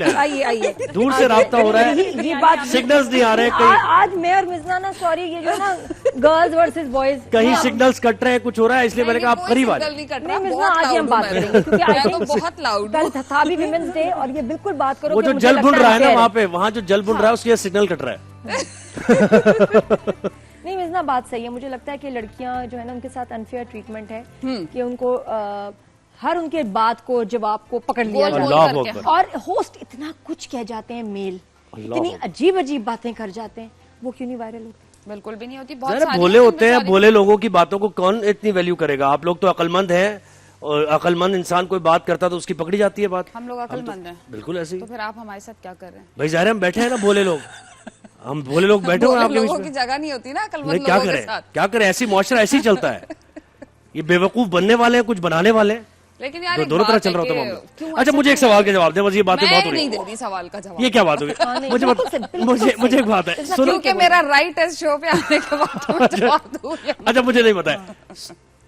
ले आए। आइए आइए, दूर से राब्ता हो रहा है, ये बात सिग्नल्स नहीं आ रहे कहीं, आज मैं और मिज़ना ना, सॉरी, ये जो ना गर्ल्स वर्सेस बॉयज, कहीं सिग्नल्स कट रहे हैं, कुछ हो रहा है, इसलिए मैंने कहा आप करीब आ जाए। नहीं मिज़ना, आज हम बात करेंगे क्योंकि आई थिंक बहुत लाउड कल था भी विमेंस डे, और ये बिल्कुल बात करो वो कि जो मुझे जल बुन लगता रहा है ना unfair वहाँ पे, वहाँ जो जल बुन रहा है उसके सिग्नल कट रहा है। नहीं मिज़ना, बात सही है। मुझे लगता है कि लड़कियां जो है ना, उनके साथ अनफेयर ट्रीटमेंट है कि उनको हर उनके बात को, जवाब को पकड़ लिया जाता अल्लाह है, अकबर। और होस्ट इतना कुछ कह जाते हैं, मेल इतनी अजीब अजीब बातें कर जाते हैं, वो क्यों नहीं वायरल होती? बिल्कुल भी नहीं होती। बहुत जरा सारी भोले होते हैं, बेचारी- भोले लोगों की बातों को कौन इतनी वैल्यू करेगा? आप लोग तो अकलमंद हैं, और अकलमंद इंसान कोई बात करता तो उसकी पकड़ी जाती है बात। हम लोग अकलमंद हैं, बिल्कुल ऐसे ही तो फिर आप हमारे साथ क्या कर रहे हैं? भाई, ज़ाहिर है हम बैठे हैं ना भोले लोग, हम भोले लोग बैठे हुए हैं आपके बीच लोगों में। की जगह नहीं होती ना नहीं, अकलमंद क्या लोगों के करें, साथ। क्या करें, ऐसी मुआशरा ऐसे ही चलता है। ये बेवकूफ बनने वाले हैं, कुछ बनाने वाले हैं, लेकिन यार एक दोनों तरह बात चल है रहा होता कि है क्यों मामला। अच्छा, ऐसा मुझे एक क्यों? सवाल का जवाब दे, बस ये बातें बहुत हो मैं रही नहीं हैं। दे रही सवाल का जवाब। ये क्या बात होगी? नहीं, मुझे बिल्कुल सही, बिल्कुल मुझे एक बात है, सुनो। क्योंकि मेरा राइट है शो पे आने के बाद मैं जवाब दूं या नहीं। अच्छा, मुझे नहीं पता है।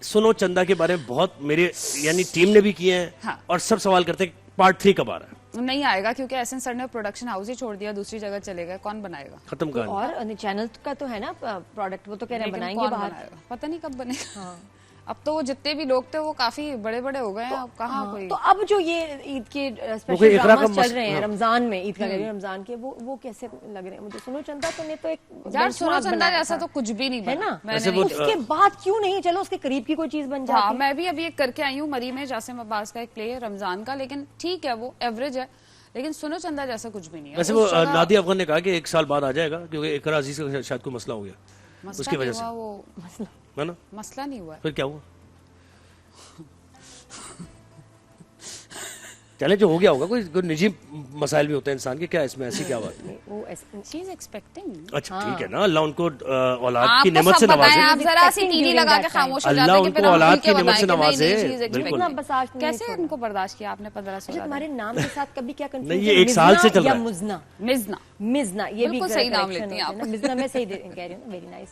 सुनो चंदा के बारे में बहुत मेरे यानी टीम ने भी किए हैं, हाँ। और सब सवाल करते हैं पार्ट 3 कब आ रहा है? नहीं आएगा क्योंकि एसएन सर ने प्रोडक्शन हाउस ही छोड़ दिया, दूसरी जगह चले गए, कौन बनाएगा? खत्म कहानी। और चैनल का तो है ना प्रोडक्ट, वो तो कह रहे हैं लेकिन बनाएंगे कौन बाहर। बनाएगा? पता नहीं कब बनेगा। अब तो वो जितने भी लोग थे वो काफी बड़े बड़े हो गए हैं, अब कहाँ कोई। तो अब जो ये ईद के कोई स्पेशल इकरा का ड्रामास चल रहे हैं हाँ। रमजान में, ईद का कह रही हूं, रमजान के, वो कैसे लग रहे हैं मुझे? सुनो चंदा तो ने तो एक यार सुनो benchmark चंदा बनाया जैसा था, तो कुछ भी नहीं है बना। ना? मैंने वैसे नहीं वो- देखा। उसके बाद क्यों नहीं, चलो उसके करीब की कोई चीज बन हाँ, जाती है। मैं भी अभी एक करके आई हूँ मरी में, जासिम अब्बास का एक प्ले है रमजान का, लेकिन ठीक है वो एवरेज है, लेकिन सुनो चंदा जैसा कुछ भी नहीं है। वैसे उस वो जगह नादिया अफगान ने कहा कि 1 साल बाद आ जाएगा, क्योंकि इकरा अजीज का शायद कोई मसला हो गया मसला उसकी नहीं वजह से, हुआ, वो है ना? मसला नहीं हुआ है। फिर क्या हुआ? चले, जो हो गया होगा, कोई निजी मसाइल भी होते हैं इंसान के, क्या इसमें ऐसी क्या बात है? वो ऐसे- She is expecting। अच्छा ठीक है ना, अल्लाह उनको औलाद की आपको नेमत से सब बताएं, नवाजे। आप जरा सी Expecting टीवी during लगा that के time। खामोश हो अल्लाह जाते हैं कि उनको फिर हम औलाद खुल के की नेमत बताएं से कि नहीं, नवाजे, नहीं, she is expecting। बिल्कुल। इतना बर्दाश्त नहीं कैसे छोड़ा। इनको बर्दाश्त किया आपने 15-16 अच्छा, तुम्हारे नाम के साथ कभी क्या नहीं, कंफ्यूजन? ये 1 साल से चल रहा है। मुजना, मिजना मिजना, ये भी बिल्कुल सही नाम correction लेती हैं होता है आप। ना, मिजना मैं सही कह रही हूँ, वेरी नाइस।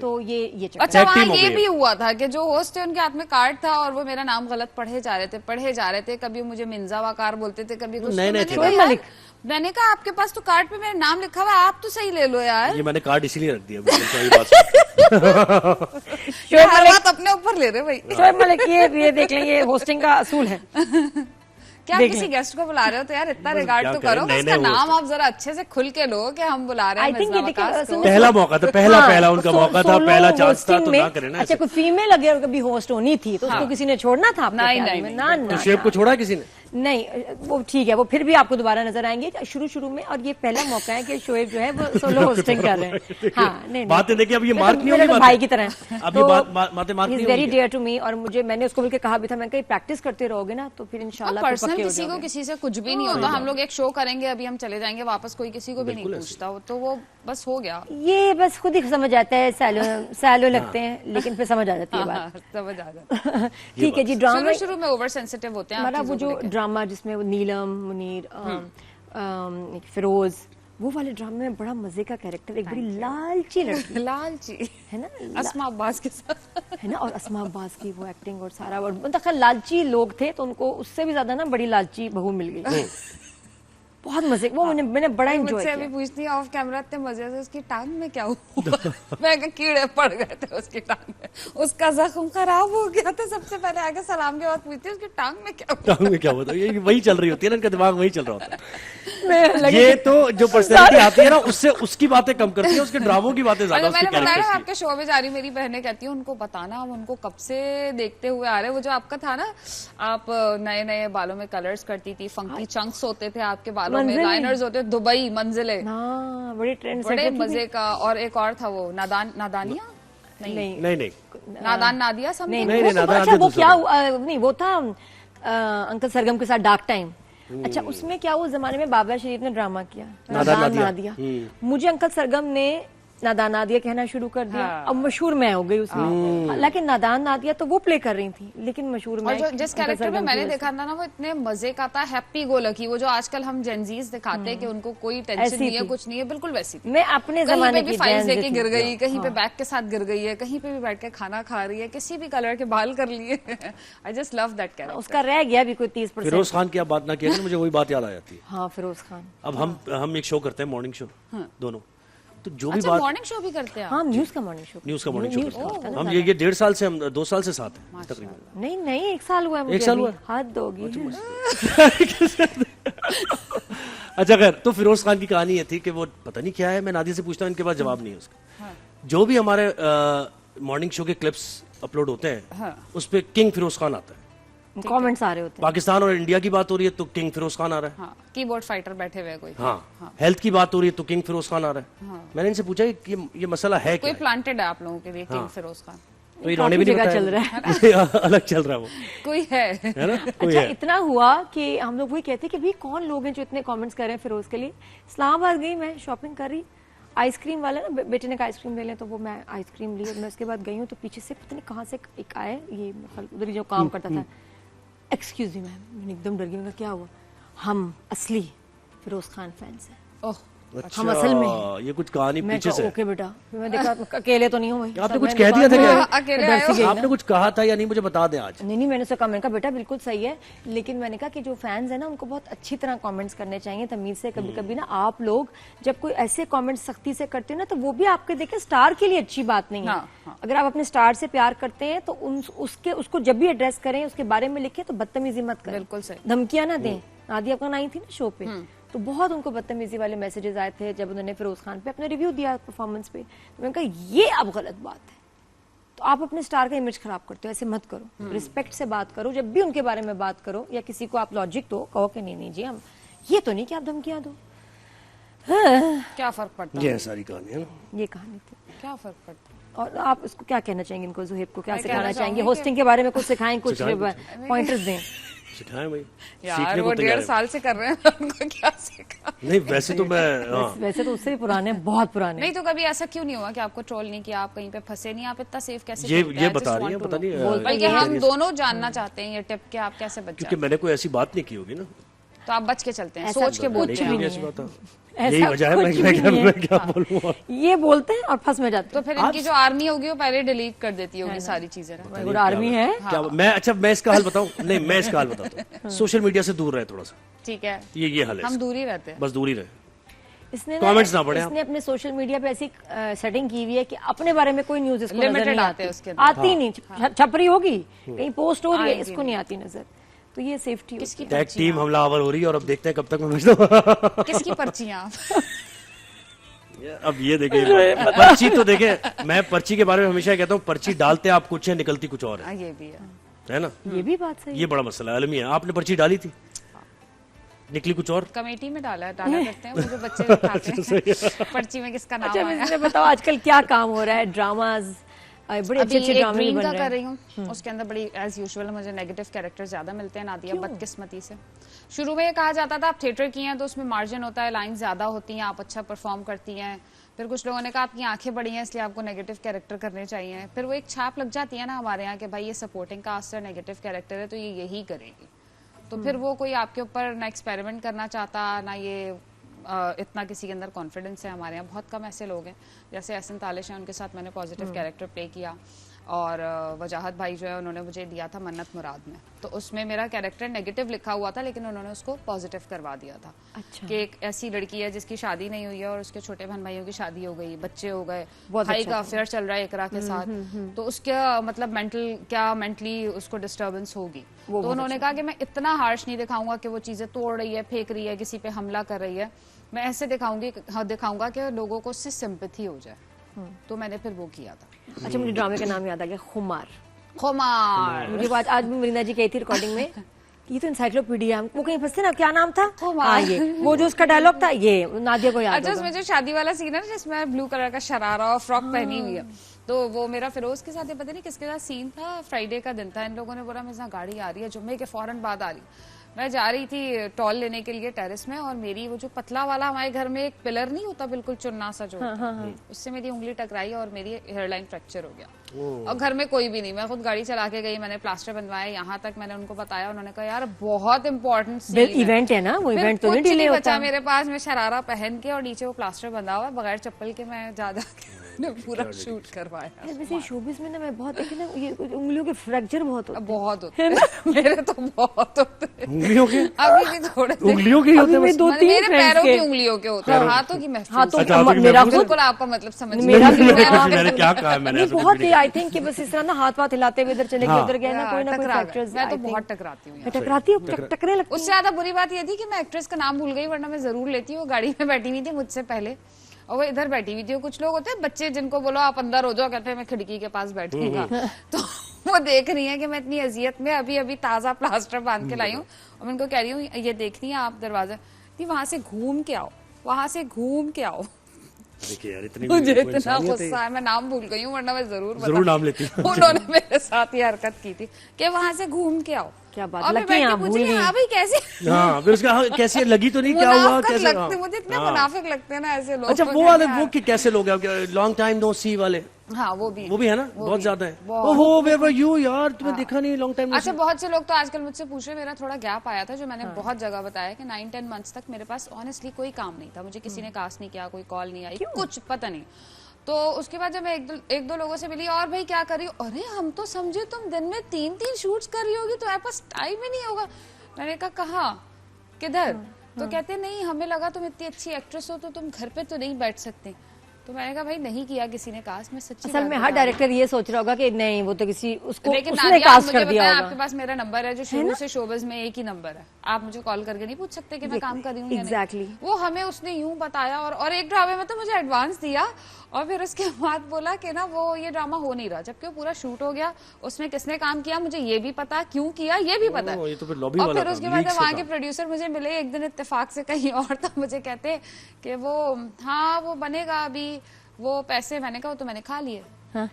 तो ये चक्कर। अच्छा, Tag वहाँ team हो ये गई भी है। हुआ था कि जो होस्ट थे उनके हाथ में कार्ड था और वो मेरा नाम गलत पढ़े जा रहे थे, कभी मुझे मिंजा वकार बोलते थे, कभी कुछ। नए तो नए मैंने थे। कहा, शोएब यार, मलिक। मैंने कहा आपके पास तो कार्ड पे मेरा नाम लिखा हुआ है, आप तो सही ले लो यार। ये मैंने कार्ड इसीलिए रख दिया, बिल्कुल सही बात है। ये हर बात अपने ऊपर ले रहे भाई। शोएब मलिक, ये देख लें, ये होस्टिंग का असूल है। क्या देख किसी लें। गेस्ट को बुला रहे हो तो यार इतना रिगार्ड क्या तो करें, करो, नए उसका नए नाम host आप जरा अच्छे से खुल के लो कि हम बुला रहे हैं I think मिर्जा ये देखिए, वकास को। सुनो- पहला मौका था, पहला उनका मौका था, पहला चांस था, तो ना करें ना अच्छा, ऐसे। कोई फीमेल अगर कभी होस्ट होनी थी तो उसको किसी ने छोड़ना था अपने नहीं, प्यार नहीं, में? नहीं, ना तो ना शेब को छोड़ा किसी ने? नहीं, वो ठीक है, वो फिर भी आपको दोबारा नजर आएंगे शुरू में, और ये पहला मौका है कि शोएब जो है वो सोलो होस्टिंग कर रहे हैं। हाँ, नहीं बातें देखिए, अब ये मार्क नहीं मेरे होगी तो बातें। भाई की तरह अब ये बातें मार्क नहीं वेरी होगी। डियर टू मी, और मैंने उसको बल्कि कहा भी था, मैं कहीं प्रैक्टिस करते रहोगे ना तो फिर इंशाल्लाह फिर पर्सनल पक्के हो किसी को जाओगे। किसी से कुछ भी नहीं होता। हम लोग एक शो करेंगे, अभी हम चले जाएंगे वापस, कोई किसी को भी नहीं पूछता, तो वो बस हो गया। ये बस खुद ही समझ आता है, सैलो लगते हैं, लेकिन फिर समझ आ जाती है बात। हाँ, समझ आ जाता। ठीक है जी, ड्रामा शुरू में ओवर सेंसिटिव होते हैं आप हमारा वो चीज़ों जो को लेके। ड्रामा जिसमें वो नीलम, मुनीर, फिरोज, वो वाले ड्रामे में बड़ा मजे का कैरेक्टर, एक बड़ी लालची लड़की लालची है ना, अस्मा अब्बास के साथ। है ना, और अस्मा अब्बास की वो एक्टिंग और सारा, और मतलब खैर लालची लोग थे तो उनको उससे भी ज्यादा ना बड़ी लालची बहू मिल गई। बहुत मजे, वो मैंने बड़ा एंजॉय मुझसे किया। अभी पूछती है ऑफ कैमरा, इतने मजे से उसकी टांग में क्या हुआ? मैं कहा कीड़े पड़ गए थे उसकी टांग में, उसका जख्म खराब हो गया था। सबसे पहले आके सलाम के बाद पूछती है उसकी टांग में क्या हुआ? टांग में क्या होता है? ये वही चल रही होती है ना, इनका दिमाग वही चल रहा होता है। लगे ये तो जो पर्सनैलिटी आती है ना, उससे उसकी बातें कम करती है, उसके ड्रामों की बातें ज्यादा, मतलब उसके मैंने बताया ना, कैरेक्टर्स की। आपके शो में जा रही मेरी बहनें कहती हैं उनको बताना, हम उनको कब से देखते हुए आ रहे हैं। वो जो आपका था ना, आप नए नए बालों में कलर्स करती थी, फंकी चंक्स होते थे आपके बालों में, मंजिलें। लाइनर्स होते, दुबई मंजिले, हाँ, बड़ी ट्रेंड बड़े मजे का। और एक और था वो नादानिया, नहीं नहीं नादान नादिया समथिंग। नहीं, नहीं, वो तो- नादान अच्छा, नादिया वो दूसरा क्या नहीं, वो था अंकल सरगम के साथ डार्क टाइम। अच्छा, उसमें क्या उस जमाने में बाबरा शरीफ ने ड्रामा किया, नादान नादान नादिया। नादिया। मुझे अंकल सरगम ने नादान नादिया कहना शुरू कर दिया। हाँ। अब मशहूर मैं हो गई उसमें। हालांकि नादान नादिया तो वो प्ले कर रही थी, लेकिन मशहूर और मैं। जो जिस उनका कैरेक्टर में सरगम मैंने की देखा था ना, वो इतने मजे का था, हैप्पी गो लकी, वो जो आजकल हम जेनजीज दिखाते हैं कि उनको कोई टेंशन ऐसी नहीं है, थी। कुछ नहीं है, बिल्कुल वैसी थी। मैं अपने कहीं जमाने पे भी की फाइल्स Gen Z लेके थी। गिर गई, कहीं पे हाँ। बैग के साथ गिर गई है, कहीं पे भी बैठ के खाना खा रही है, किसी भी कलर के बाल कर लिए। I just love that character. उसका रह गया भी कोई 30%। फिरोज खान की आप बात ना किया ना, मुझे वही बात याद आ जाती है। हाँ, फिरोज खान। अब हम एक शो करते हैं, मॉर्निंग शो दोनों, तो जो भी अच्छा, बात मॉर्निंग शो भी करते हैं आप? हाँ, न्यूज का मॉर्निंग शो। न्यूज का मॉर्निंग शो न्यूज़ करते होता है हैं ना हम। ये 1.5 साल से, हम 2 साल से साथ हैं तकरीबन। नहीं नहीं, 1 साल हुआ है मुझे। 1 साल अभी। हुआ? हद होगी। अच्छा खैर, तो फिरोज खान की कहानी ये थी कि वो पता नहीं क्या है, मैं नादिया से पूछता हूँ, इनके पास जवाब नहीं है उसका। जो भी हमारे मॉर्निंग शो के क्लिप्स अपलोड होते हैं, उस पे किंग फिरोज खान आता है। कमेंट्स आ रहे होते हैं। पाकिस्तान और इंडिया की बात हो रही है तो किंग फिरोज खान आ रहा है। हाँ, कीबोर्ड फाइटर बैठे हुए हैं कोई। हाँ, हेल्थ की बात हो रही है तो किंग फिरोज खान आ रहा है। मैंने इनसे पूछा कि ये मसला है कोई क्या? प्लांटेड है आप लोगों के लिए किंग फिरोज खान? तो इन्होंने भी नहीं जगह बताया। चल रहा है। अलग चल रहा है वो, कोई है? है ना? कोई अच्छा, है। इतना हुआ कि हम लोग वही कहते हैं कि भाई कौन लोग हैं जो इतने कमेंट्स कर रहे हैं फिरोज के लिए। इस्लामाबाद गई मैं, शॉपिंग कर रही, आइसक्रीम वाला ना, बेटे ने कहा आइसक्रीम ले लें, तो वो मैं आइसक्रीम ली। और मैं उसके बाद गई हूँ तो पीछे से पता नहीं कहाँ से एक आया, ये उधर ही जो काम करता था। एक्सक्यूज मी मैम, मैंने एकदम डर गई। मैंने कहा क्या हुआ? हम असली फिरोज खान फैंस हैं। ओह, हम असल में ये कुछ कहानी मैं पीछे से है। ओके बेटा। फिर मैं देखा अकेले तो नहीं हूँ भाई। आपने सब कुछ मैं कह दिया था दुकान क्या? में अकेले डर आए सी हो? गई ना। आपने कुछ कहा था या नहीं, मुझे बता दें आज। नहीं, मैंने उससे कहा, मैंने कहा बेटा बिल्कुल सही है, लेकिन मैंने कहा कि जो फैंस है ना, उनको बहुत अच्छी तरह कमेंट्स करने चाहिए, तमीज से। कभी कभी ना आप लोग जब कोई ऐसे कमेंट्स सख्ती से करते हो ना, तो वो भी आपके देखे स्टार के लिए अच्छी बात नहीं है। हाँ। अगर आप अपने स्टार से प्यार करते हैं तो उसको जब भी एड्रेस करें, उसके बारे में लिखें, तो बदतमीजी मत करें। बिल्कुल सही। धमकियां ना दें। नादिया खान आई थी ना शो पे, तो बहुत उनको बदतमीजी वाले मैसेजेस आए थे जब उन्होंने फिरोज खान पे अपना रिव्यू दिया परफॉर्मेंस पे। तो मैंने कहा ये अब गलत बात है। तो आप अपने स्टार का इमेज खराब करते हो, ऐसे मत करो। रिस्पेक्ट से बात करो, जब भी उनके बारे में बात करो या किसी को आप लॉजिक दो, कहो कि नहीं नहीं जी, हम ये तो नहीं कि आप धमकियां दो। क्या फर्क पड़ता है? ये है सारी कहानी, है ना? ये कहानी थी। क्या फर्क पड़ता है? और आप इसको क्या कहना चाहेंगे, इनको जुहेब को क्या मैं सिखाना कहना चाहेंगे? चाहूंगी होस्टिंग के बारे में कुछ सिखाएं, कुछ सिखाएं पॉइंटर्स दें। सिखाएं भाई, यार सीखने वो को 1.5 तैयार है। साल से कर रहे हैं, उनको क्या सिखा? नहीं वैसे तो मैं हाँ, वैसे तो उससे भी पुराने, बहुत पुराने। नहीं तो कभी ऐसा क्यों नहीं हुआ कि आपको ट्रोल नहीं किया, आप कहीं पे फंसे नहीं, आप इतना सेफ कैसे ये खेलते हैं? I बता just रही है, want to पता know। नहीं बल्कि हम दोनों जानना चाहते हैं ये टिप कि आप कैसे बच क्योंकि जाए। मैंने कोई ऐसी बात नहीं की होगी ना। तो आप बच के चलते हैं, ऐसा सोच के कुछ बोलते भी हैं। नहीं ऐसी है। बात है। ऐसा यही वजह है, कुछ मैं भी नहीं है। मैं क्या बोलूँ और। ये बोलते हैं और फंस में जाते तो हैं। फिर इनकी जो आर्मी होगी वो पहले डिलीट कर देती होगी सारी चीजें ना। गुड आर्मी है। क्या मैं अच्छा मैं इसका हल बताऊं? नहीं मैं इसका हल बताता हूँ, सोशल मीडिया से दूर रहे थोड़ा सा, ठीक है, ये हल है हम इसका। दूर ही रहते हैं। बस दूर ही रहे। इसने Comments ना पढ़ें आप। इसने अपने सोशल मीडिया पे ऐसी सेटिंग की हुई है कि अपने बारे में कोई न्यूज इसको नजर Limited नहीं आते आती। हैं उसके अंदर। आती नहीं, छपरी होगी, कहीं पोस्ट हो रही है, आएगी इसको नहीं आती नजर। तो ये सेफ्टी किसकी टैग पर्चियां? टीम हमलावर हो रही है और अब देखते हैं कब तक मैं बचता किसकी पर्चियां? अब ये देखिए पर्ची तो देखे, मैं पर्ची के बारे में हमेशा कहता हूँ, पर्ची डालते आप कुछ है, निकलती कुछ और हाँ, ये भी है। है ना? ये भी बात सही ये बड़ा मसला है, अलमी है। आपने पर्ची डाली थी, निकली कुछ और। कमेटी में डाला करते हैं, वो जो बच्चे उठाते हैं पर्ची में किसका नाम अच्छा, आया। मुझे बताओ आजकल क्या काम हो रहा है? ड्रामाज, बड़े अच्छे अच्छे अभी एक ड्रामे भी ड्रीम बन का रहे कर हैं। रही हूँ, उसके अंदर बड़ी एज यूजुअल मुझे नेगेटिव कैरेक्टर ज्यादा मिलते हैं नादिया, बदकिस्मती से। शुरू में ये कहा जाता था आप थिएटर की हैं तो उसमें मार्जिन होता है, लाइन ज्यादा होती हैं, आप अच्छा परफॉर्म करती हैं। फिर कुछ लोगों ने कहा आपकी आंखें बड़ी हैं इसलिए आपको नेगेटिव कैरेक्टर करने चाहिए। फिर वो एक छाप लग जाती है ना हमारे यहाँ कि भाई ये सपोर्टिंग कास्ट है, नेगेटिव कैरेक्टर है तो ये यही करेगी। तो फिर वो कोई आपके ऊपर ना एक्सपेरिमेंट करना चाहता, ना ये इतना किसी के अंदर कॉन्फिडेंस है। हमारे यहाँ बहुत कम ऐसे लोग हैं, जैसे एहसन तालिश हैं, उनके साथ मैंने पॉजिटिव कैरेक्टर प्ले किया। और वजाहत भाई जो है उन्होंने मुझे दिया था मन्नत मुराद में, तो उसमें मेरा कैरेक्टर नेगेटिव लिखा हुआ था लेकिन उन्होंने उसको पॉजिटिव करवा दिया था। अच्छा। कि एक ऐसी लड़की है जिसकी शादी नहीं हुई है और उसके छोटे बहन भाइयों की शादी हो गई, बच्चे हो गए, बहुत भाई अच्छा का अफेयर चल रहा है इकरा के साथ, तो उसका मतलब मेंटली उसको डिस्टर्बेंस होगी। तो उन्होंने कहा कि मैं इतना हार्श नहीं दिखाऊंगा कि वो चीजें तोड़ रही है, फेंक रही है, किसी पे हमला कर रही है, मैं ऐसे दिखाऊंगा कि लोगों को उससे सिंपैथी हो जाए। तो मैंने फिर वो किया था। अच्छा, मुझे ड्रामे का नाम याद आ गया, खुमार। खुमार। मुझे वो आज भी मरीना जी कही थी रिकॉर्डिंग में, ये तो इंसाइक्लोपीडिया, वो कहीं फंसते ना, क्या नाम था? खुमार। हाँ, ये वो जो उसका डायलॉग था, ये नादिया को याद अच्छा, होगा। उसमें जो शादी वाला सीन है ना जिसमें ब्लू कलर का शरारा और फ्रॉक पहनी हुई है, तो वो मेरा फिरोज के साथ, ये पता नहीं किसके साथ सीन था, फ्राइडे का दिन था, इन लोगों ने बोला मेरे साथ गाड़ी आ रही है जुम्मे के फौरन बाद आ रही। मैं जा रही थी टॉल लेने के लिए टेरेस में, और मेरी वो जो पतला वाला हमारे घर में एक पिलर नहीं होता बिल्कुल चुन्ना सा जो होता है, उससे मेरी उंगली टकराई और मेरी हेयरलाइन फ्रैक्चर हो गया। और घर में कोई भी नहीं, मैं खुद गाड़ी चला के गई, मैंने प्लास्टर बनवाया, यहाँ तक मैंने उनको बताया, उन्होंने कहा यार बहुत इंपॉर्टेंट इवेंट है ना वो, इवेंट तो नहीं डिले होता मेरे पास। मैं शरारा पहन के और नीचे वो प्लास्टर बंधा हुआ बगैर चप्पल के मैं जा पूरा शूट करवाया। वैसे शोबिस में ना मैं बहुत देखी ना, ये उंगलियों के फ्रैक्चर बहुत होते हैं मेरे तो बहुत होते हैं उंगलियों के, अभी भी थोड़े उंगलियों के होते हैं, 2-3 मेरे पैरों की उंगलियों के होते हैं, हाथों की मेरा बिल्कुल आपका मतलब समझ मैंने क्या कहा, मैंने बहुत आई थिंक कि बस इस तरह ना हाथ वाथ हिलाते हुए इधर चले गए उधर गए ना, कोई ना कोई फ्रैक्चर्स। मैं तो बहुत टकराती हूँ, टकराती हूँ, टकरे लगती। उससे ज्यादा बुरी बात ये थी कि मैं एक्ट्रेस का नाम भूल गई, वरना मैं जरूर लेती हूँ। गाड़ी में बैठी हुई थी मुझसे पहले और वो इधर बैठी हुई थी। कुछ लोग होते हैं बच्चे जिनको बोलो आप अंदर हो जाओ, कहते हैं मैं खिड़की के पास बैठूंगा। तो वो देख रही है कि मैं इतनी अजियत में अभी अभी ताजा प्लास्टर बांध के लाई हूँ, और मैं उनको कह रही हूँ ये देख रही है आप दरवाजा, वहां से घूम के आओ, वहां से घूम के आओ। देखिए यार, इतनी मुझे इतना गुस्सा है, मैं नाम भूल गई हूँ, वरना मैं जरूर नाम लेती। उन्होंने मेरे साथ ये हरकत की थी कि वहां से घूम के आओ। क्या बात, लकी आप भूल गई। भाई कैसे, हाँ फिर उसका कैसे लगी तो नहीं, क्या हुआ, कैसे लगते मुझे इतने मुनाफिक लगते हैं ना ऐसे लोग। अच्छा वो वाले वो कैसे लोग हैं, लॉन्ग टाइम नो सी वाले? हाँ वो भी है ना, बहुत ज्यादा है। ओहो वेयर वर यू यार, तुम्हें देखा नहीं लॉन्ग टाइम। अच्छा बहुत से लोग तो आजकल मुझसे पूछ रहे, मेरा थोड़ा गैप आया था जो मैंने बहुत जगह बताया कि 9-10 मंथ्स तक मेरे पास ऑनेस्टली कोई काम नहीं था, मुझे किसी ने कास्ट नहीं किया, कोई कॉल नहीं आई, कुछ पता नहीं। तो उसके बाद जब मैं एक दो लोगों से मिली, और भाई क्या कर रही हो, अरे हम तो समझे तुम दिन में 3-3 शूट्स कर रही होगी, तुम्हारे पास टाइम ही नहीं होगा। मैंने कहा कहाँ, किधर? तो कहते नहीं हमें लगा तुम इतनी अच्छी एक्ट्रेस हो तो तुम घर पे तो नहीं बैठ सकते। तो मैंने कहा भाई नहीं किया किसी ने कास्ट, मैं सच्ची असल में हर डायरेक्टर ये सोच रहा होगा कि नहीं वो तो किसी उसको लेकिन उसने कास्ट कर दिया होगा। आपके पास मेरा नंबर है जो शुरू से शोबिज़ में एक ही नंबर है, आप मुझे कॉल करके नहीं पूछ सकते कि मैं काम कर रही हूँ। एग्जैक्टली वो हमें उसने यूं बताया, और एक ड्रामे में तो मुझे एडवांस दिया, और फिर उसके बाद बोला कि ना वो ये ड्रामा हो नहीं रहा, जबकि वो पूरा शूट हो गया, उसमें किसने काम किया मुझे ये भी पता, क्यों किया ये भी पता। ये तो फिर लॉबी और वाला फिर उसके बाद वहाँ के प्रोड्यूसर मुझे मिले एक दिन इत्तेफाक से कहीं और, तो मुझे कहते कि वो हाँ वो बनेगा अभी वो पैसे, मैंने कहा तो मैंने खा लिए। हाँ।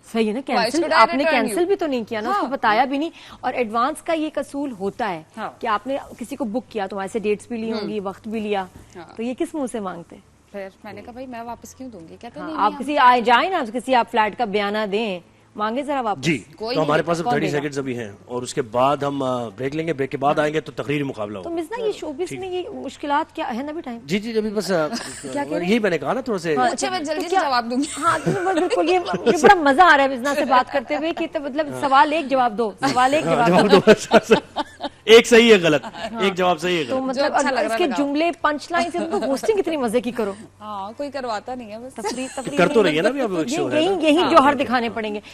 सही है ना, कैंसिल आपने कैंसिल भी तो नहीं किया ना, उसको बताया भी नहीं। और एडवांस का ये कसूल होता है कि आपने किसी को बुक किया, तुम्हारे से डेट्स भी ली होंगी, वक्त भी लिया, तो ये किस मुंह से मांगते? फिर मैंने कहा भाई मैं वापस क्यों दूंगी, कहते नहीं आप किसी आए जाए ना, किसी आप फ्लैट का बयाना दें, मांगे जरा वापस। जी तो हमारे पास 30 सेकंड्स अभी हैं, और उसके बाद हम ब्रेक लेंगे, ब्रेक के बाद आएंगे तो तकरीरी मुकाबला तो मिसना ये शोबिस में ये मुश्किलात क्या है ना भी टाइम? जी अभी बस यही मैंने कहा ना थोड़ा से। अच्छा मैं जल्दी से जवाब दूंगी। हाँ बिल्कुल, ये बड़ा मजा आ रहा है बिजनेस से बात करते हुए कि मतलब सवाल एक जवाब दो, सवाल एक जवाब दो। एक सही है गलत, एक जवाब सही है। तो मतलब इसके जुमले पंच लाइन से तो होस्टिंग कितनी मजे की करो। हाँ कोई करवाता नहीं है, बस तफरी कर तो रही है ना अभी, अब यही जौहर दिखाने पड़ेंगे।